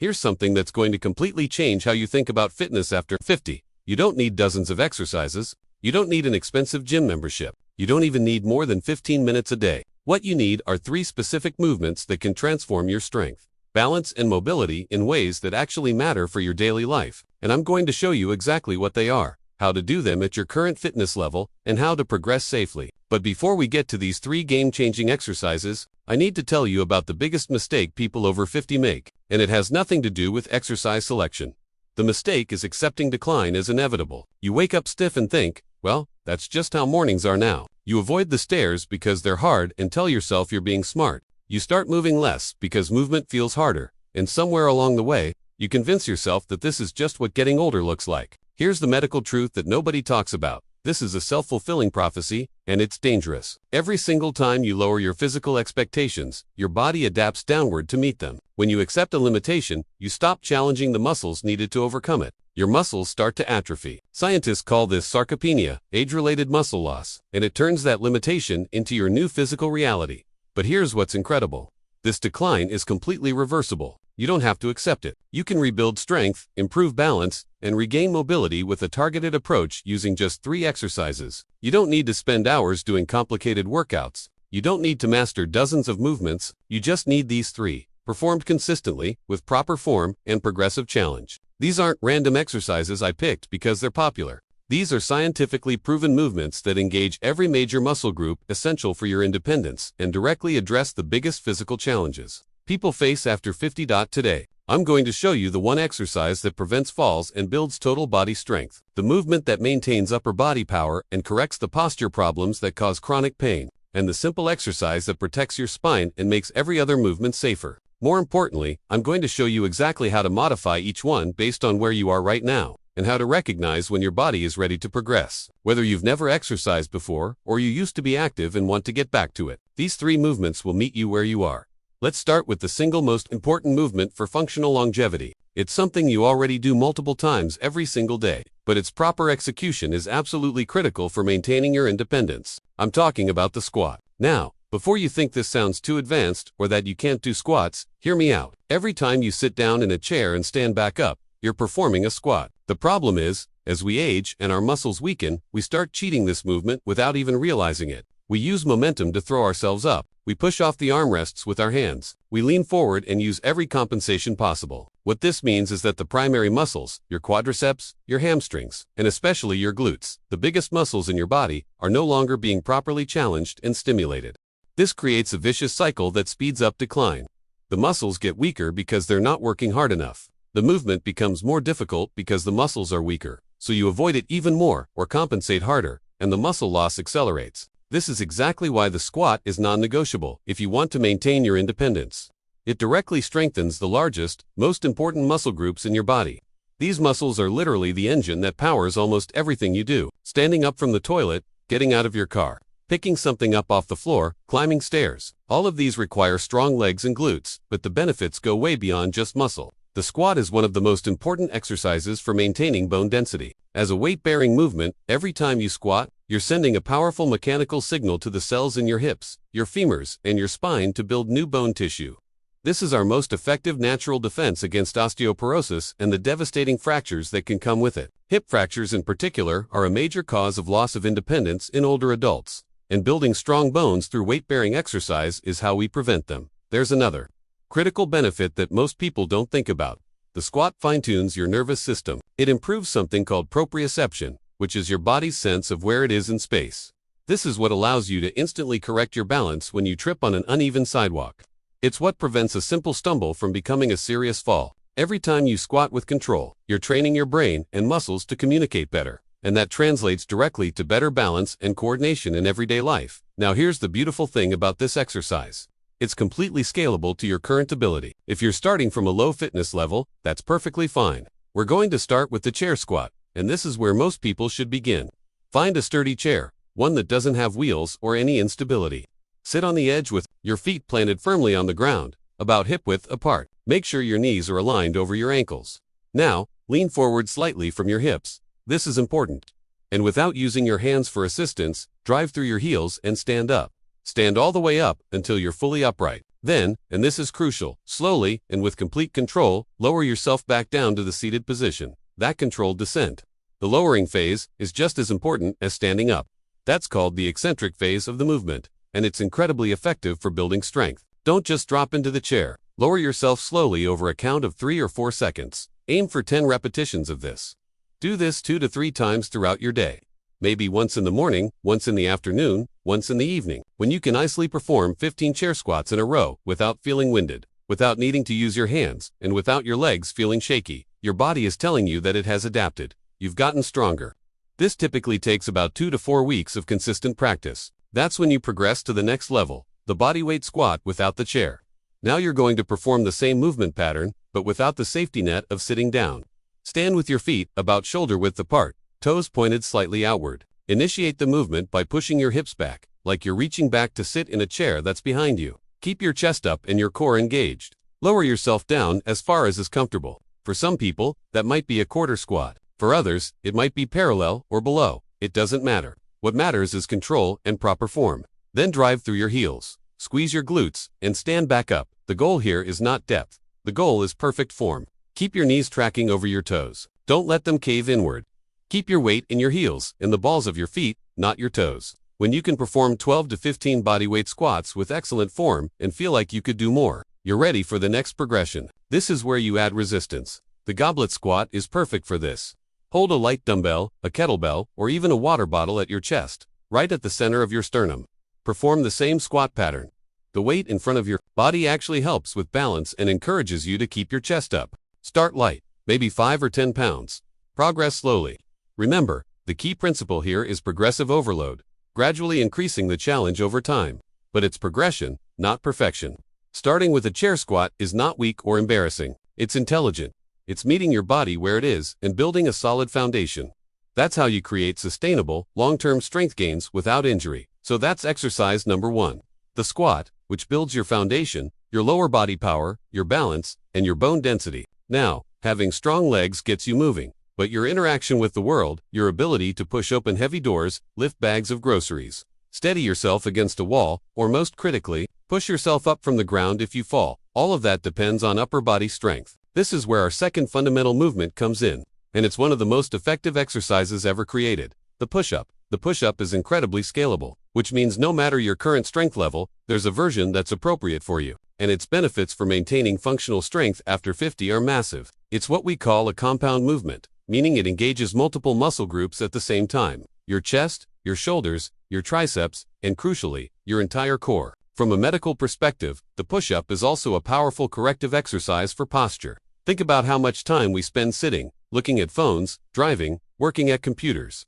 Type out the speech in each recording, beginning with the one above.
Here's something that's going to completely change how you think about fitness after 50. You don't need dozens of exercises. You don't need an expensive gym membership. You don't even need more than 15 minutes a day. What you need are 3 specific movements that can transform your strength, balance, and mobility in ways that actually matter for your daily life. And I'm going to show you exactly what they are, how to do them at your current fitness level, and how to progress safely. But before we get to these 3 game-changing exercises, I need to tell you about the biggest mistake people over 50 make, and it has nothing to do with exercise selection. The mistake is accepting decline as inevitable. You wake up stiff and think, well, that's just how mornings are now. You avoid the stairs because they're hard and tell yourself you're being smart. You start moving less because movement feels harder, and somewhere along the way, you convince yourself that this is just what getting older looks like. Here's the medical truth that nobody talks about. This is a self-fulfilling prophecy, and it's dangerous. Every single time you lower your physical expectations, your body adapts downward to meet them. When you accept a limitation, you stop challenging the muscles needed to overcome it. Your muscles start to atrophy. Scientists call this sarcopenia, age-related muscle loss, and it turns that limitation into your new physical reality. But here's what's incredible. This decline is completely reversible. You don't have to accept it. You can rebuild strength, improve balance, and regain mobility with a targeted approach using just 3 exercises. You don't need to spend hours doing complicated workouts. You don't need to master dozens of movements. You just need these 3, performed consistently, with proper form and progressive challenge. These aren't random exercises I picked because they're popular. These are scientifically proven movements that engage every major muscle group essential for your independence and directly address the biggest physical challenges people face after 50. Today, I'm going to show you the one exercise that prevents falls and builds total body strength, the movement that maintains upper body power and corrects the posture problems that cause chronic pain, and the simple exercise that protects your spine and makes every other movement safer. More importantly, I'm going to show you exactly how to modify each one based on where you are right now, and how to recognize when your body is ready to progress. Whether you've never exercised before, or you used to be active and want to get back to it, these 3 movements will meet you where you are. Let's start with the single most important movement for functional longevity. It's something you already do multiple times every single day, but its proper execution is absolutely critical for maintaining your independence. I'm talking about the squat. Now, before you think this sounds too advanced or that you can't do squats, hear me out. Every time you sit down in a chair and stand back up, you're performing a squat. The problem is, as we age and our muscles weaken, we start cheating this movement without even realizing it. We use momentum to throw ourselves up. We push off the armrests with our hands. We lean forward and use every compensation possible. What this means is that the primary muscles, your quadriceps, your hamstrings, and especially your glutes, the biggest muscles in your body, are no longer being properly challenged and stimulated. This creates a vicious cycle that speeds up decline. The muscles get weaker because they're not working hard enough. The movement becomes more difficult because the muscles are weaker, so you avoid it even more or compensate harder, and the muscle loss accelerates. This is exactly why the squat is non-negotiable if you want to maintain your independence. It directly strengthens the largest, most important muscle groups in your body. These muscles are literally the engine that powers almost everything you do. Standing up from the toilet, getting out of your car, picking something up off the floor, climbing stairs. All of these require strong legs and glutes, but the benefits go way beyond just muscle. The squat is one of the most important exercises for maintaining bone density. As a weight-bearing movement, every time you squat, you're sending a powerful mechanical signal to the cells in your hips, your femurs, and your spine to build new bone tissue. This is our most effective natural defense against osteoporosis and the devastating fractures that can come with it. Hip fractures in particular are a major cause of loss of independence in older adults, and building strong bones through weight-bearing exercise is how we prevent them. There's another critical benefit that most people don't think about. The squat fine-tunes your nervous system. It improves something called proprioception, which is your body's sense of where it is in space. This is what allows you to instantly correct your balance when you trip on an uneven sidewalk. It's what prevents a simple stumble from becoming a serious fall. Every time you squat with control, you're training your brain and muscles to communicate better, and that translates directly to better balance and coordination in everyday life. Now here's the beautiful thing about this exercise. It's completely scalable to your current ability. If you're starting from a low fitness level, that's perfectly fine. We're going to start with the chair squat, and this is where most people should begin. Find a sturdy chair, one that doesn't have wheels or any instability. Sit on the edge with your feet planted firmly on the ground, about hip width apart. Make sure your knees are aligned over your ankles. Now, lean forward slightly from your hips. This is important. And without using your hands for assistance, drive through your heels and stand up. Stand all the way up until you're fully upright. Then, and this is crucial, slowly, and with complete control, lower yourself back down to the seated position. That controlled descent. The lowering phase is just as important as standing up. That's called the eccentric phase of the movement, and it's incredibly effective for building strength. Don't just drop into the chair. Lower yourself slowly over a count of 3 or 4 seconds. Aim for 10 repetitions of this. Do this 2 to 3 times throughout your day. Maybe once in the morning, once in the afternoon, once in the evening, when you can easily perform 15 chair squats in a row without feeling winded, without needing to use your hands, and without your legs feeling shaky. Your body is telling you that it has adapted. You've gotten stronger. This typically takes about 2 to 4 weeks of consistent practice. That's when you progress to the next level, the bodyweight squat without the chair. Now you're going to perform the same movement pattern, but without the safety net of sitting down. Stand with your feet about shoulder width apart, toes pointed slightly outward. Initiate the movement by pushing your hips back, like you're reaching back to sit in a chair that's behind you. Keep your chest up and your core engaged. Lower yourself down as far as is comfortable. For some people, that might be a quarter squat. For others, it might be parallel or below. It doesn't matter. What matters is control and proper form. Then drive through your heels. Squeeze your glutes and stand back up. The goal here is not depth. The goal is perfect form. Keep your knees tracking over your toes. Don't let them cave inward. Keep your weight in your heels, in the balls of your feet, not your toes. When you can perform 12 to 15 bodyweight squats with excellent form and feel like you could do more, you're ready for the next progression. This is where you add resistance. The goblet squat is perfect for this. Hold a light dumbbell, a kettlebell, or even a water bottle at your chest, right at the center of your sternum. Perform the same squat pattern. The weight in front of your body actually helps with balance and encourages you to keep your chest up. Start light, maybe 5 or 10 pounds. Progress slowly. Remember, the key principle here is progressive overload, gradually increasing the challenge over time. But it's progression, not perfection. Starting with a chair squat is not weak or embarrassing. It's intelligent. It's meeting your body where it is and building a solid foundation. That's how you create sustainable, long-term strength gains without injury. So that's exercise number 1. The squat, which builds your foundation, your lower body power, your balance, and your bone density. Now, having strong legs gets you moving. But your interaction with the world, your ability to push open heavy doors, lift bags of groceries, steady yourself against a wall, or most critically, push yourself up from the ground if you fall, all of that depends on upper body strength. This is where our second fundamental movement comes in, and it's one of the most effective exercises ever created, the push-up. The push-up is incredibly scalable, which means no matter your current strength level, there's a version that's appropriate for you, and its benefits for maintaining functional strength after 50 are massive. It's what we call a compound movement, meaning it engages multiple muscle groups at the same time. Your chest, your shoulders, your triceps, and crucially, your entire core. From a medical perspective, the push-up is also a powerful corrective exercise for posture. Think about how much time we spend sitting, looking at phones, driving, working at computers.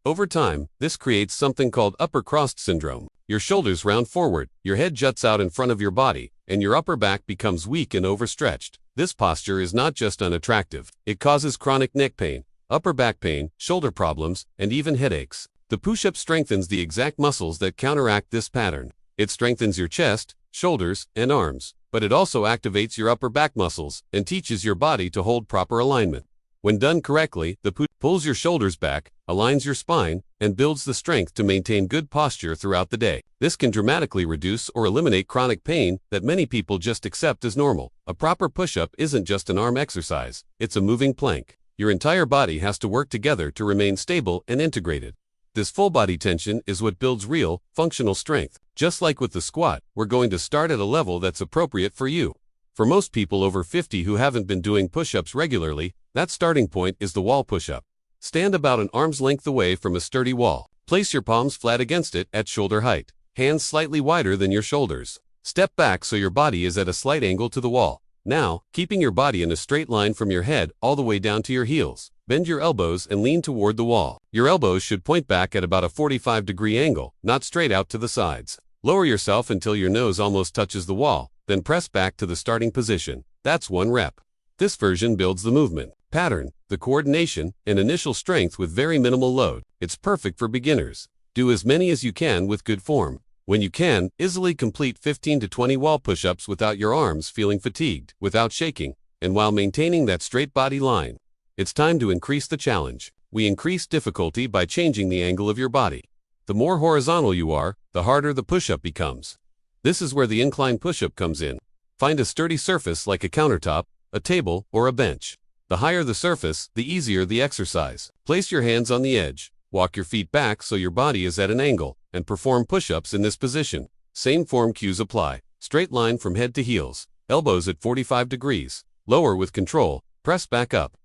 Over time, this creates something called upper crossed syndrome. Your shoulders round forward, your head juts out in front of your body, and your upper back becomes weak and overstretched. This posture is not just unattractive, it causes chronic neck pain, upper back pain, shoulder problems, and even headaches. The push-up strengthens the exact muscles that counteract this pattern. It strengthens your chest, shoulders, and arms, but it also activates your upper back muscles and teaches your body to hold proper alignment. When done correctly, the push pulls your shoulders back, aligns your spine, and builds the strength to maintain good posture throughout the day. This can dramatically reduce or eliminate chronic pain that many people just accept as normal. A proper push-up isn't just an arm exercise, it's a moving plank. Your entire body has to work together to remain stable and integrated. This full body tension is what builds real, functional strength. Just like with the squat, we're going to start at a level that's appropriate for you. For most people over 50 who haven't been doing push-ups regularly, that starting point is the wall push-up. Stand about an arm's length away from a sturdy wall. Place your palms flat against it at shoulder height, hands slightly wider than your shoulders. Step back so your body is at a slight angle to the wall. Now, keeping your body in a straight line from your head all the way down to your heels, bend your elbows and lean toward the wall. Your elbows should point back at about a 45-degree angle, not straight out to the sides. Lower yourself until your nose almost touches the wall, then press back to the starting position. That's 1 rep. This version builds the movement, pattern, the coordination, and initial strength with very minimal load. It's perfect for beginners. Do as many as you can with good form. When you can, easily complete 15 to 20 wall push-ups without your arms feeling fatigued, without shaking, and while maintaining that straight body line. It's time to increase the challenge. We increase difficulty by changing the angle of your body. The more horizontal you are, the harder the push-up becomes. This is where the incline push-up comes in. Find a sturdy surface like a countertop, a table, or a bench. The higher the surface, the easier the exercise. Place your hands on the edge, walk your feet back so your body is at an angle, and perform push-ups in this position. Same form cues apply. Straight line from head to heels, elbows at 45 degrees. Lower with control, press back up.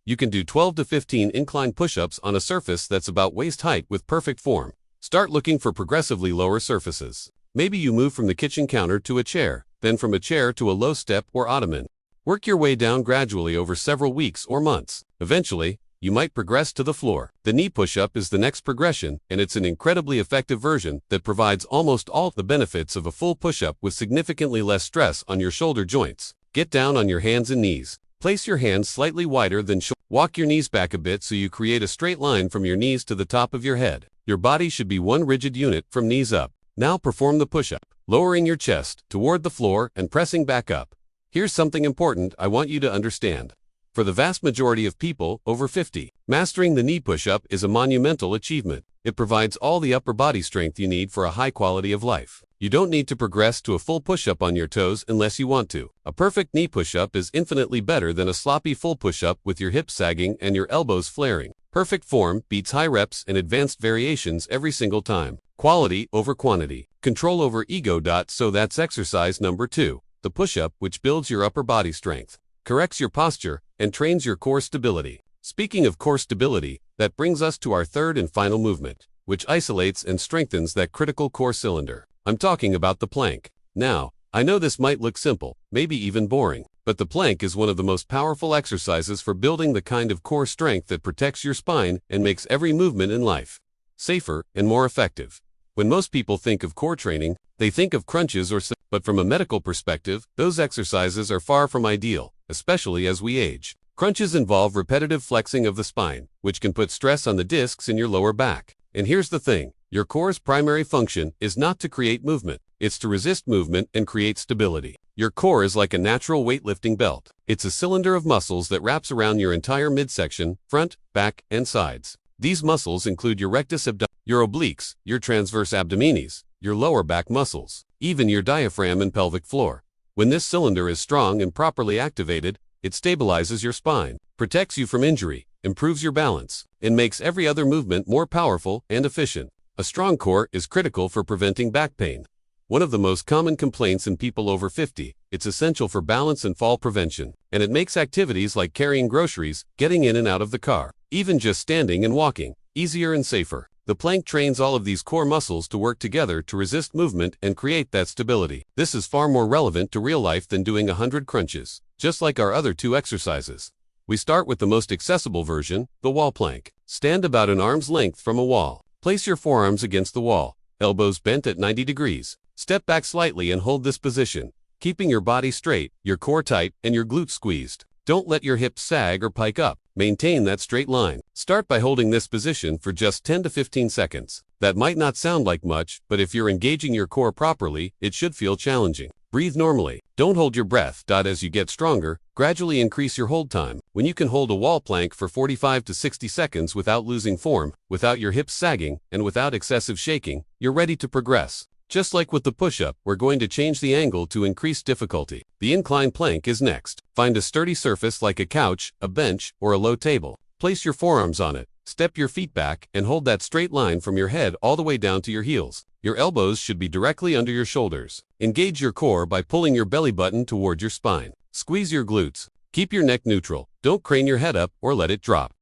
You can do 12 to 15 incline push-ups on a surface that's about waist height with perfect form. Start looking for progressively lower surfaces. Maybe you move from the kitchen counter to a chair, then from a chair to a low step or ottoman. Work your way down gradually over several weeks or months. Eventually, you might progress to the floor. The knee push-up is the next progression, and it's an incredibly effective version that provides almost all the benefits of a full push-up with significantly less stress on your shoulder joints. Get down on your hands and knees. Place your hands slightly wider than shoulders. Walk your knees back a bit so you create a straight line from your knees to the top of your head. Your body should be one rigid unit from knees up. Now perform the push-up, lowering your chest toward the floor and pressing back up. Here's something important I want you to understand. For the vast majority of people over 50, mastering the knee push-up is a monumental achievement. It provides all the upper body strength you need for a high quality of life. You don't need to progress to a full push-up on your toes unless you want to. A perfect knee push-up is infinitely better than a sloppy full push-up with your hips sagging and your elbows flaring. Perfect form beats high reps and advanced variations every single time. Quality over quantity. Control over ego. So that's exercise number 2, the push-up, which builds your upper body strength, corrects your posture, and trains your core stability. Speaking of core stability, that brings us to our third and final movement, which isolates and strengthens that critical core cylinder. I'm talking about the plank. Now, I know this might look simple, maybe even boring, but the plank is one of the most powerful exercises for building the kind of core strength that protects your spine and makes every movement in life safer and more effective. When most people think of core training, they think of crunches but from a medical perspective, those exercises are far from ideal, especially as we age. Crunches involve repetitive flexing of the spine, which can put stress on the discs in your lower back. And here's the thing, your core's primary function is not to create movement, it's to resist movement and create stability. Your core is like a natural weightlifting belt. It's a cylinder of muscles that wraps around your entire midsection, front, back, and sides. These muscles include your rectus abdominis, your obliques, your transverse abdominis, your lower back muscles, even your diaphragm and pelvic floor. When this cylinder is strong and properly activated, it stabilizes your spine, protects you from injury, improves your balance, and makes every other movement more powerful and efficient. A strong core is critical for preventing back pain. One of the most common complaints in people over 50, it's essential for balance and fall prevention, and it makes activities like carrying groceries, getting in and out of the car, even just standing and walking, easier and safer. The plank trains all of these core muscles to work together to resist movement and create that stability. This is far more relevant to real life than doing 100 crunches, just like our other 2 exercises. We start with the most accessible version, the wall plank. Stand about an arm's length from a wall. Place your forearms against the wall, elbows bent at 90 degrees. Step back slightly and hold this position, keeping your body straight, your core tight, and your glutes squeezed. Don't let your hips sag or pike up. Maintain that straight line. Start by holding this position for just 10 to 15 seconds. That might not sound like much, but if you're engaging your core properly, it should feel challenging. Breathe normally. Don't hold your breath. As you get stronger, gradually increase your hold time. When you can hold a wall plank for 45 to 60 seconds without losing form, without your hips sagging, and without excessive shaking, you're ready to progress. Just like with the push-up, we're going to change the angle to increase difficulty. The incline plank is next. Find a sturdy surface like a couch, a bench, or a low table. Place your forearms on it, step your feet back, and hold that straight line from your head all the way down to your heels. Your elbows should be directly under your shoulders. Engage your core by pulling your belly button toward your spine. Squeeze your glutes. Keep your neck neutral. Don't crane your head up or let it drop.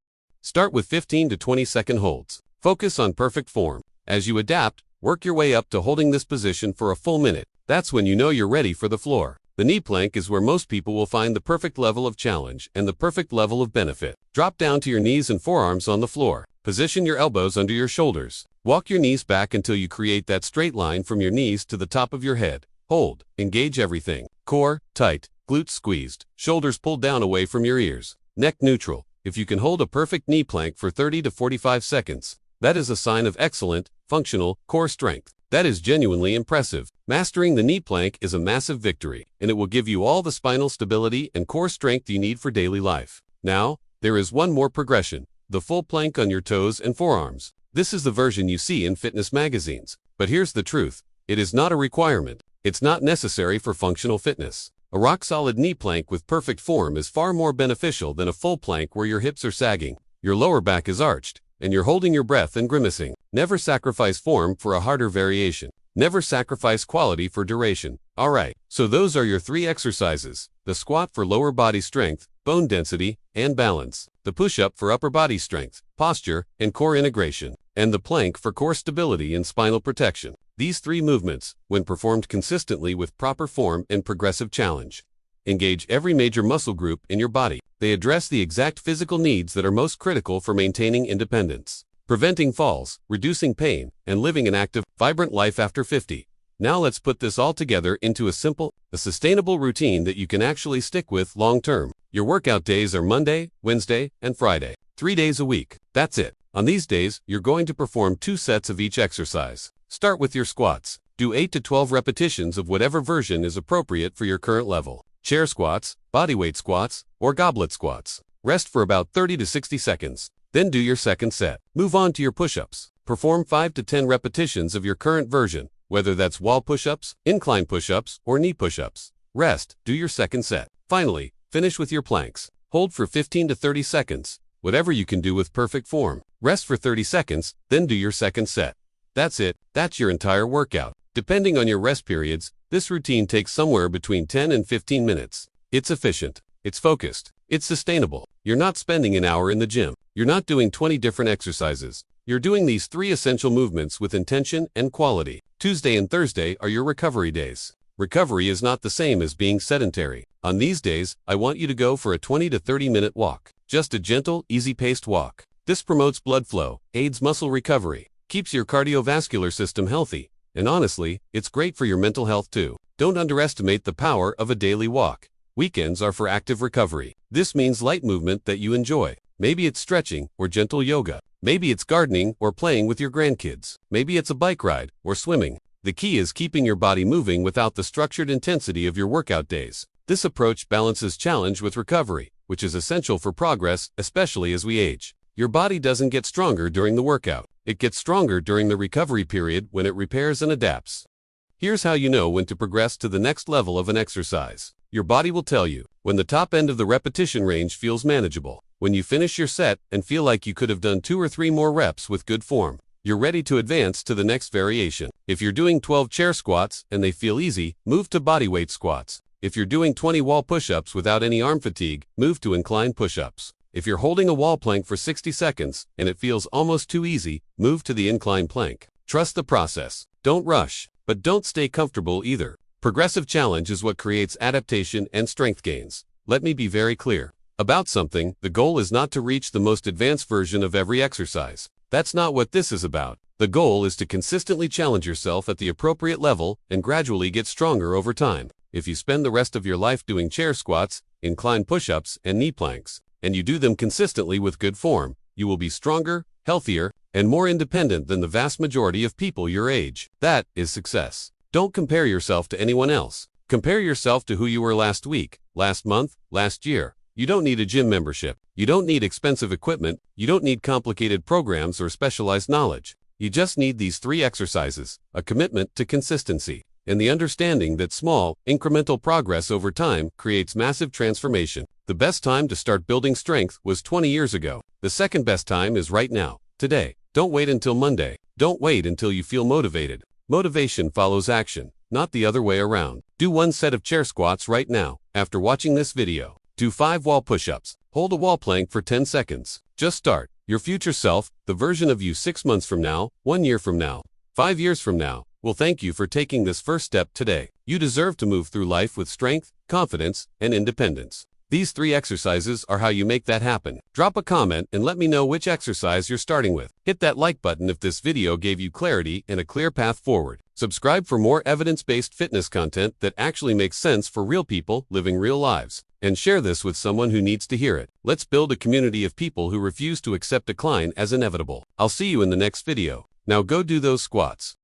Start with 15 to 20-second holds. Focus on perfect form. As you adapt, work your way up to holding this position for a full minute. That's when you know you're ready for the floor. The knee plank is where most people will find the perfect level of challenge and the perfect level of benefit. Drop down to your knees and forearms on the floor. Position your elbows under your shoulders. Walk your knees back until you create that straight line from your knees to the top of your head. Hold. Engage everything. Core tight, glutes squeezed, shoulders pulled down away from your ears. Neck neutral. If you can hold a perfect knee plank for 30 to 45 seconds, that is a sign of excellent, functional core strength. That is genuinely impressive. Mastering the knee plank is a massive victory, and it will give you all the spinal stability and core strength you need for daily life. Now, there is one more progression, the full plank on your toes and forearms. This is the version you see in fitness magazines. But here's the truth, it is not a requirement. It's not necessary for functional fitness. A rock-solid knee plank with perfect form is far more beneficial than a full plank where your hips are sagging, your lower back is arched, and you're holding your breath and grimacing. Never sacrifice form for a harder variation. Never sacrifice quality for duration. Alright, so those are your 3 exercises. The squat for lower body strength, bone density, and balance. The push-up for upper body strength, posture, and core integration. And the plank for core stability and spinal protection. These 3 movements, when performed consistently with proper form and progressive challenge, engage every major muscle group in your body. They address the exact physical needs that are most critical for maintaining independence, preventing falls, reducing pain, and living an active, vibrant life after 50. Now let's put this all together into a simple, sustainable routine that you can actually stick with long-term. Your workout days are Monday, Wednesday, and Friday. 3 days a week. That's it. On these days, you're going to perform 2 sets of each exercise. Start with your squats. Do 8 to 12 repetitions of whatever version is appropriate for your current level. Chair squats, bodyweight squats, or goblet squats. Rest for about 30 to 60 seconds. Then do your second set. Move on to your push-ups. Perform 5 to 10 repetitions of your current version, whether that's wall push-ups, incline push-ups, or knee push-ups. Rest, do your second set. Finally, finish with your planks. Hold for 15 to 30 seconds, whatever you can do with perfect form. Rest for 30 seconds, then do your second set. That's it, that's your entire workout. Depending on your rest periods, this routine takes somewhere between 10 and 15 minutes. It's efficient, it's focused, it's sustainable. You're not spending an hour in the gym. You're not doing 20 different exercises. You're doing these 3 essential movements with intention and quality. Tuesday and Thursday are your recovery days. Recovery is not the same as being sedentary. On these days, I want you to go for a 20 to 30-minute walk. Just a gentle, easy-paced walk. This promotes blood flow, aids muscle recovery, keeps your cardiovascular system healthy, and honestly, it's great for your mental health too. Don't underestimate the power of a daily walk. Weekends are for active recovery. This means light movement that you enjoy. Maybe it's stretching or gentle yoga. Maybe it's gardening or playing with your grandkids. Maybe it's a bike ride or swimming. The key is keeping your body moving without the structured intensity of your workout days. This approach balances challenge with recovery, which is essential for progress, especially as we age. Your body doesn't get stronger during the workout. It gets stronger during the recovery period when it repairs and adapts. Here's how you know when to progress to the next level of an exercise. Your body will tell you when the top end of the repetition range feels manageable. When you finish your set and feel like you could have done 2 or 3 more reps with good form, you're ready to advance to the next variation. If you're doing 12 chair squats and they feel easy, move to bodyweight squats. If you're doing 20 wall push-ups without any arm fatigue, move to incline push-ups. If you're holding a wall plank for 60 seconds and it feels almost too easy, move to the incline plank. Trust the process. Don't rush, but don't stay comfortable either. Progressive challenge is what creates adaptation and strength gains. Let me be very clear about something. The goal is not to reach the most advanced version of every exercise. That's not what this is about. The goal is to consistently challenge yourself at the appropriate level and gradually get stronger over time. If you spend the rest of your life doing chair squats, incline push-ups, and knee planks, and you do them consistently with good form, you will be stronger, healthier, and more independent than the vast majority of people your age. That is success. Don't compare yourself to anyone else. Compare yourself to who you were last week, last month, last year. You don't need a gym membership. You don't need expensive equipment. You don't need complicated programs or specialized knowledge. You just need these 3 exercises, a commitment to consistency, and the understanding that small, incremental progress over time creates massive transformation. The best time to start building strength was 20 years ago. The second best time is right now, today. Don't wait until Monday. Don't wait until you feel motivated. Motivation follows action, not the other way around. Do 1 set of chair squats right now, after watching this video. Do 5 wall push-ups. Hold a wall plank for 10 seconds. Just start. Your future self, the version of you 6 months from now, 1 year from now, 5 years from now, will thank you for taking this first step today. You deserve to move through life with strength, confidence, and independence. These 3 exercises are how you make that happen. Drop a comment and let me know which exercise you're starting with. Hit that like button if this video gave you clarity and a clear path forward. Subscribe for more evidence-based fitness content that actually makes sense for real people living real lives. And share this with someone who needs to hear it. Let's build a community of people who refuse to accept decline as inevitable. I'll see you in the next video. Now go do those squats.